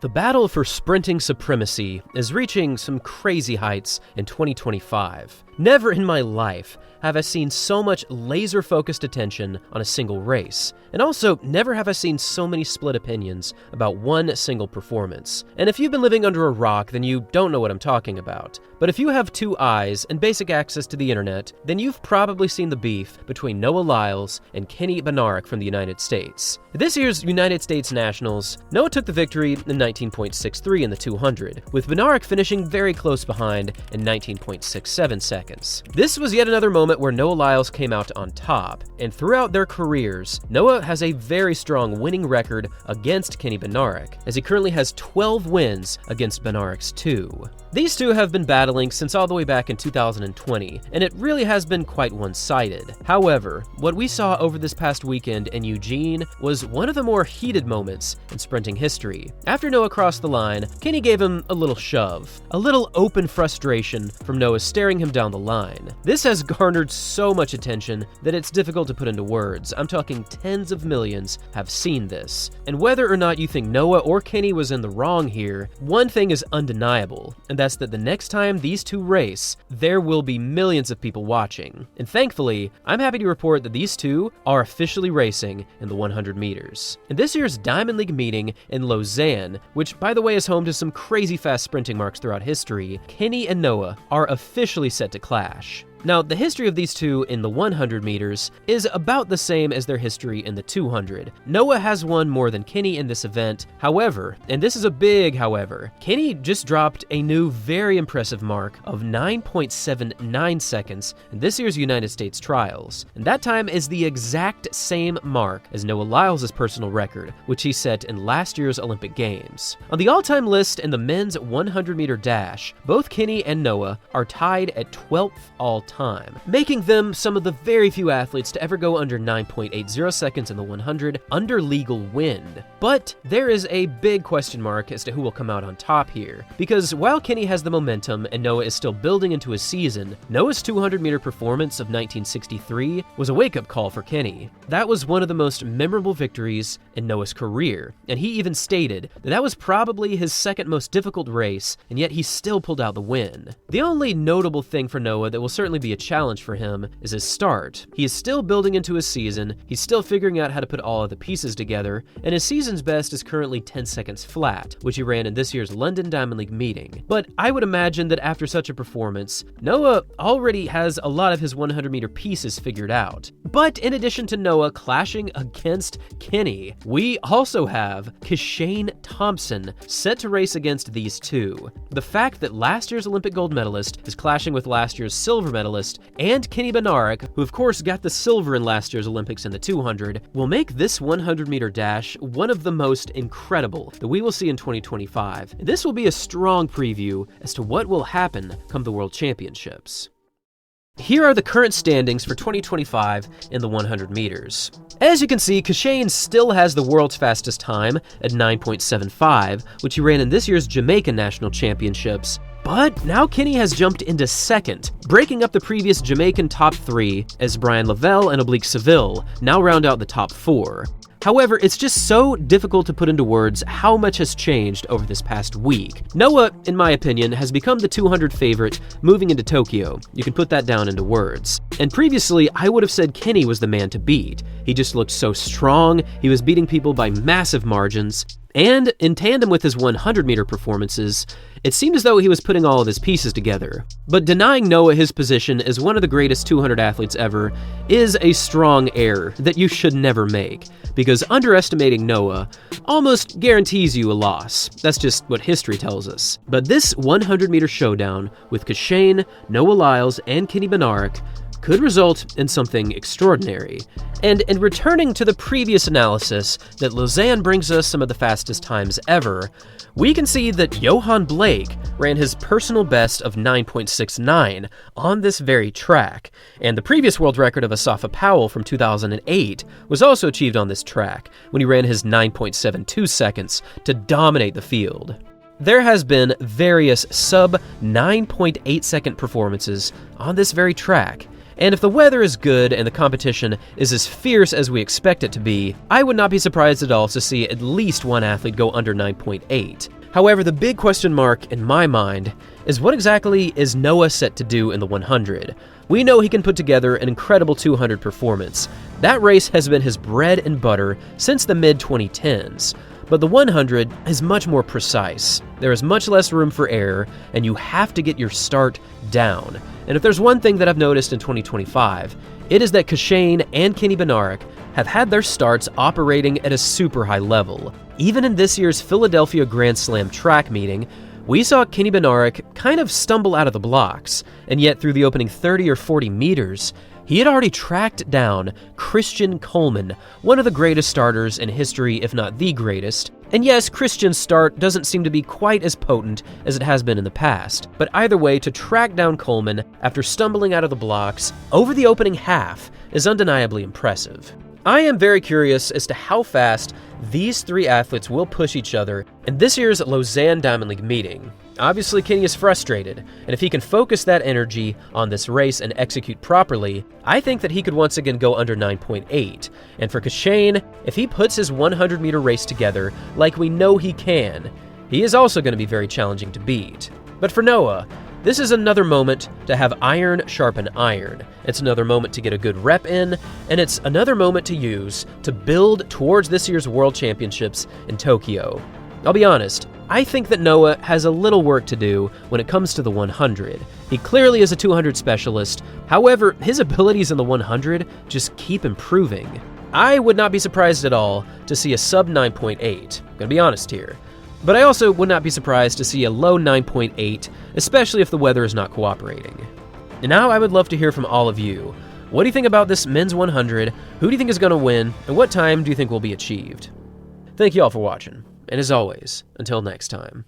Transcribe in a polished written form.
The battle for sprinting supremacy is reaching some crazy heights in 2025. Never in my life have I seen so much laser-focused attention on a single race, and also never have I seen so many split opinions about one single performance. And if you've been living under a rock, then you don't know what I'm talking about. But if you have 2 eyes and basic access to the internet, then you've probably seen the beef between Noah Lyles and Kishane Bednarek from the United States. At this year's United States Nationals, Noah took the victory in 19.63 in the 200, with Bednarek finishing very close behind in 19.67 seconds. This was yet another moment where Noah Lyles came out on top, and throughout their careers, Noah has a very strong winning record against Kishane Bednarek, as he currently has 12 wins against Bednarek's 2. These two have been battling since all the way back in 2020, and it really has been quite one-sided. However, what we saw over this past weekend in Eugene was one of the more heated moments in sprinting history. After Noah crossed the line, Kishane gave him a little shove, a little open frustration from Noah staring him down the line. This has garnered so much attention that it's difficult to put into words. I'm talking tens of millions have seen this. And whether or not you think Noah or Kishane was in the wrong here, one thing is undeniable, and that's that the next time these two race, there will be millions of people watching. And thankfully, I'm happy to report that these two are officially racing in the 100 meters. In this year's Diamond League meeting in Lausanne, which by the way is home to some crazy fast sprinting marks throughout history, Kishane and Noah are officially set to clash. Now, the history of these two in the 100 meters is about the same as their history in the 200. Noah has won more than Kishane in this event. However, and this is a big however, Kishane just dropped a new very impressive mark of 9.79 seconds in this year's United States trials. And that time is the exact same mark as Noah Lyles' personal record, which he set in last year's Olympic Games. On the all-time list in the men's 100-meter dash, both Kishane and Noah are tied at 12th all-time, making them some of the very few athletes to ever go under 9.80 seconds in the 100 under legal wind. But there is a big question mark as to who will come out on top here, because while Kishane has the momentum and Noah is still building into his season, Noah's 200-meter performance of 1963 was a wake-up call for Kishane. That was one of the most memorable victories in Noah's career, and he even stated that that was probably his second most difficult race, and yet he still pulled out the win. The only notable thing for Noah that will certainly be a challenge for him is his start. He is still building into his season, he's still figuring out how to put all of the pieces together, and his season's best is currently 10 seconds flat, which he ran in this year's London Diamond League meeting. But I would imagine that after such a performance, Noah already has a lot of his 100-meter pieces figured out. But in addition to Noah clashing against Kishane, we also have Kishane Thompson set to race against these two. The fact that last year's Olympic gold medalist is clashing with last year's silver medalist and Kishane Bednarek, who of course got the silver in last year's Olympics in the 200, will make this 100-meter dash one of the most incredible that we will see in 2025. This will be a strong preview as to what will happen come the World Championships. Here are the current standings for 2025 in the 100 meters. As you can see, Kishane still has the world's fastest time at 9.75, which he ran in this year's Jamaican National Championships. But now Kishane has jumped into second, breaking up the previous Jamaican top 3 as Brian Lavelle and Oblique Seville now round out the top 4. However, it's just so difficult to put into words how much has changed over this past week. Noah, in my opinion, has become the 200 favorite moving into Tokyo. You can put that down into words. And previously, I would have said Kishane was the man to beat. He just looked so strong, he was beating people by massive margins, and in tandem with his 100-meter performances, it seemed as though he was putting all of his pieces together. But denying Noah his position as one of the greatest 200 athletes ever is a strong error that you should never make, because underestimating Noah almost guarantees you a loss. That's just what history tells us. But this 100-meter showdown with Kishane, Noah Lyles, and Kishane Bednarek could result in something extraordinary. And in returning to the previous analysis that Lausanne brings us some of the fastest times ever, we can see that Johan Blake ran his personal best of 9.69 on this very track, and the previous world record of Asafa Powell from 2008 was also achieved on this track when he ran his 9.72 seconds to dominate the field. There has been various sub 9.8 second performances on this very track, And if the weather is good and the competition is as fierce as we expect it to be, I would not be surprised at all to see at least one athlete go under 9.8. However, the big question mark in my mind is what exactly is Noah set to do in the 100? We know he can put together an incredible 200 performance. That race has been his bread and butter since the mid-2010s. But the 100 is much more precise. There is much less room for error, and you have to get your start down. And if there's one thing that I've noticed in 2025, it is that Kishane and Bednarek have had their starts operating at a super high level. Even in this year's Philadelphia Grand Slam track meeting, we saw Bednarek kind of stumble out of the blocks, and yet through the opening 30 or 40 meters, he had already tracked down Christian Coleman, one of the greatest starters in history, if not the greatest. And yes, Christian's start doesn't seem to be quite as potent as it has been in the past, but either way, to track down Coleman after stumbling out of the blocks over the opening half is undeniably impressive. I am very curious as to how fast these three athletes will push each other in this year's Lausanne Diamond League meeting. Obviously, Kenny is frustrated, and if he can focus that energy on this race and execute properly, I think that he could once again go under 9.8. And for Kishane, if he puts his 100-meter race together like we know he can, he is also going to be very challenging to beat. But for Noah, this is another moment to have iron sharpen iron. It's another moment to get a good rep in, and it's another moment to use to build towards this year's World Championships in Tokyo. I'll be honest, I think that Noah has a little work to do when it comes to the 100. He clearly is a 200 specialist, however, his abilities in the 100 just keep improving. I would not be surprised at all to see a sub 9.8, I'm gonna be honest here. But I also would not be surprised to see a low 9.8, especially if the weather is not cooperating. And now I would love to hear from all of you. What do you think about this men's 100? Who do you think is going to win? And what time do you think will be achieved? Thank you all for watching. And as always, until next time.